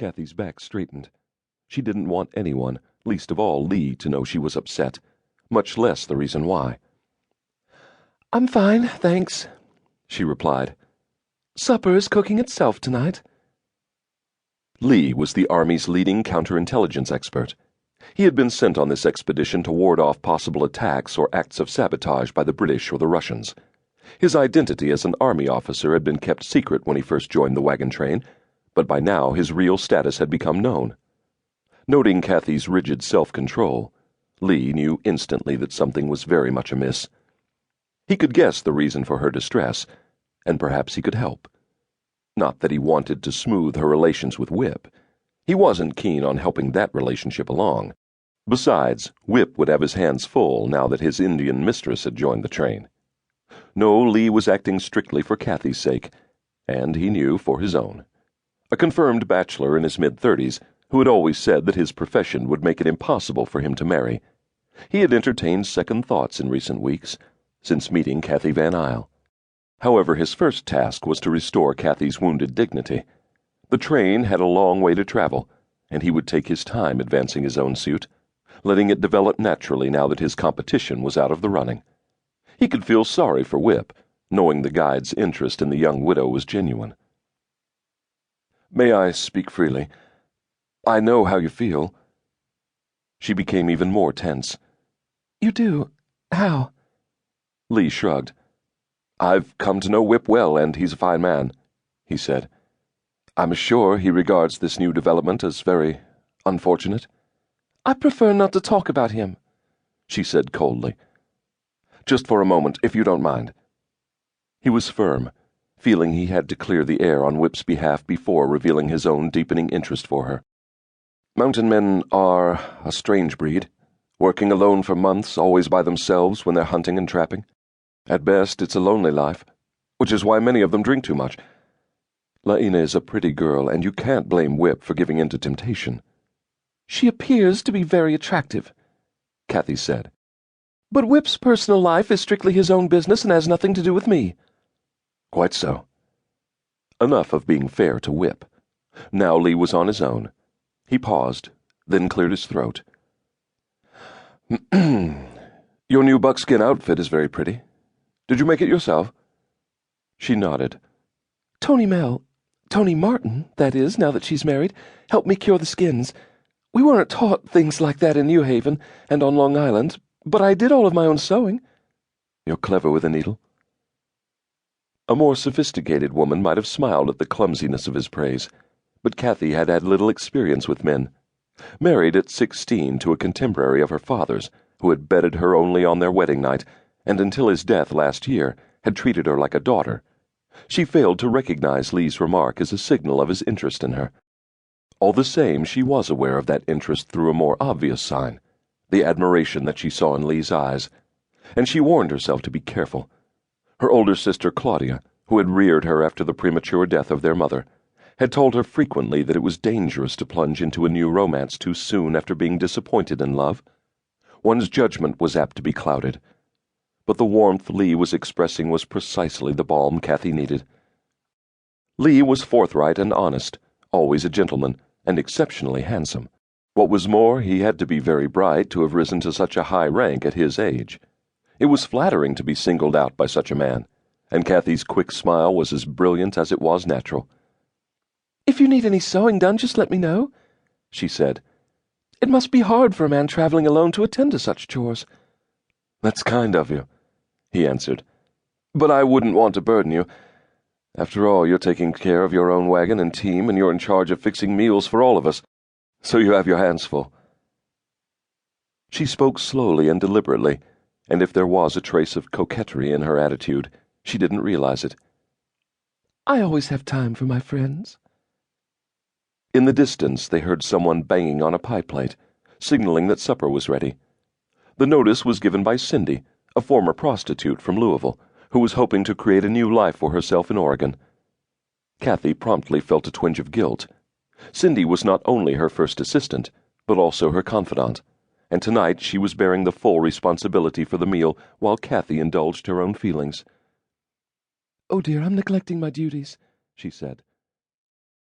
Cathy's back straightened. She didn't want anyone, least of all Lee, to know she was upset, much less the reason why. "I'm fine, thanks," she replied. "Supper is cooking itself tonight." Lee was the Army's leading counterintelligence expert. He had been sent on this expedition to ward off possible attacks or acts of sabotage by the British or the Russians. His identity as an Army officer had been kept secret when he first joined the wagon train, but by now his real status had become known. Noting Cathy's rigid self-control, Lee knew instantly that something was very much amiss. He could guess the reason for her distress, and perhaps he could help. Not that he wanted to smooth her relations with Whip. He wasn't keen on helping that relationship along. Besides, Whip would have his hands full now that his Indian mistress had joined the train. No, Lee was acting strictly for Cathy's sake, and he knew for his own. A confirmed bachelor in his mid-30s, who had always said that his profession would make it impossible for him to marry. He had entertained second thoughts in recent weeks, since meeting Cathy van Ayl. However, his first task was to restore Cathy's wounded dignity. The train had a long way to travel, and he would take his time advancing his own suit, letting it develop naturally now that his competition was out of the running. He could feel sorry for Whip, knowing the guide's interest in the young widow was genuine. "May I speak freely? I know how you feel." She became even more tense. "You do? How?" Lee shrugged. "I've come to know Whip well, and he's a fine man," he said. "I'm sure he regards this new development as very unfortunate." "I prefer not to talk about him," she said coldly. "Just for a moment, if you don't mind." He was firm, feeling he had to clear the air on Whip's behalf before revealing his own deepening interest for her. "Mountain men are a strange breed, working alone for months, always by themselves when they're hunting and trapping. At best, it's a lonely life, which is why many of them drink too much. La-ena is a pretty girl, and you can't blame Whip for giving in to temptation." "She appears to be very attractive," Cathy said. "But Whip's personal life is strictly his own business and has nothing to do with me." "Quite so." Enough of being fair to Whip. Now Lee was on his own. He paused, then cleared his throat. "Your new buckskin outfit is very pretty. Did you make it yourself?" She nodded. Tony Martin, that is, now that she's married, helped me cure the skins. We weren't taught things like that in New Haven and on Long Island, but I did all of my own sewing." "You're clever with a needle." A more sophisticated woman might have smiled at the clumsiness of his praise, but Cathy had had little experience with men. Married at 16 to a contemporary of her father's, who had bedded her only on their wedding night, and until his death last year had treated her like a daughter, she failed to recognize Lee's remark as a signal of his interest in her. All the same, she was aware of that interest through a more obvious sign, the admiration that she saw in Lee's eyes, and she warned herself to be careful. Her older sister Claudia, who had reared her after the premature death of their mother, had told her frequently that it was dangerous to plunge into a new romance too soon after being disappointed in love. One's judgment was apt to be clouded. But the warmth Lee was expressing was precisely the balm Cathy needed. Lee was forthright and honest, always a gentleman, and exceptionally handsome. What was more, he had to be very bright to have risen to such a high rank at his age. It was flattering to be singled out by such a man, and Cathy's quick smile was as brilliant as it was natural. "If you need any sewing done, just let me know," she said. "It must be hard for a man traveling alone to attend to such chores." "That's kind of you," he answered. "But I wouldn't want to burden you. After all, you're taking care of your own wagon and team, and you're in charge of fixing meals for all of us, so you have your hands full." She spoke slowly and deliberately, and if there was a trace of coquetry in her attitude, she didn't realize it. "I always have time for my friends." In the distance, they heard someone banging on a pie plate, signaling that supper was ready. The notice was given by Cindy, a former prostitute from Louisville, who was hoping to create a new life for herself in Oregon. Cathy promptly felt a twinge of guilt. Cindy was not only her first assistant, but also her confidant, and tonight she was bearing the full responsibility for the meal while Cathy indulged her own feelings. "Oh dear, I'm neglecting my duties," she said.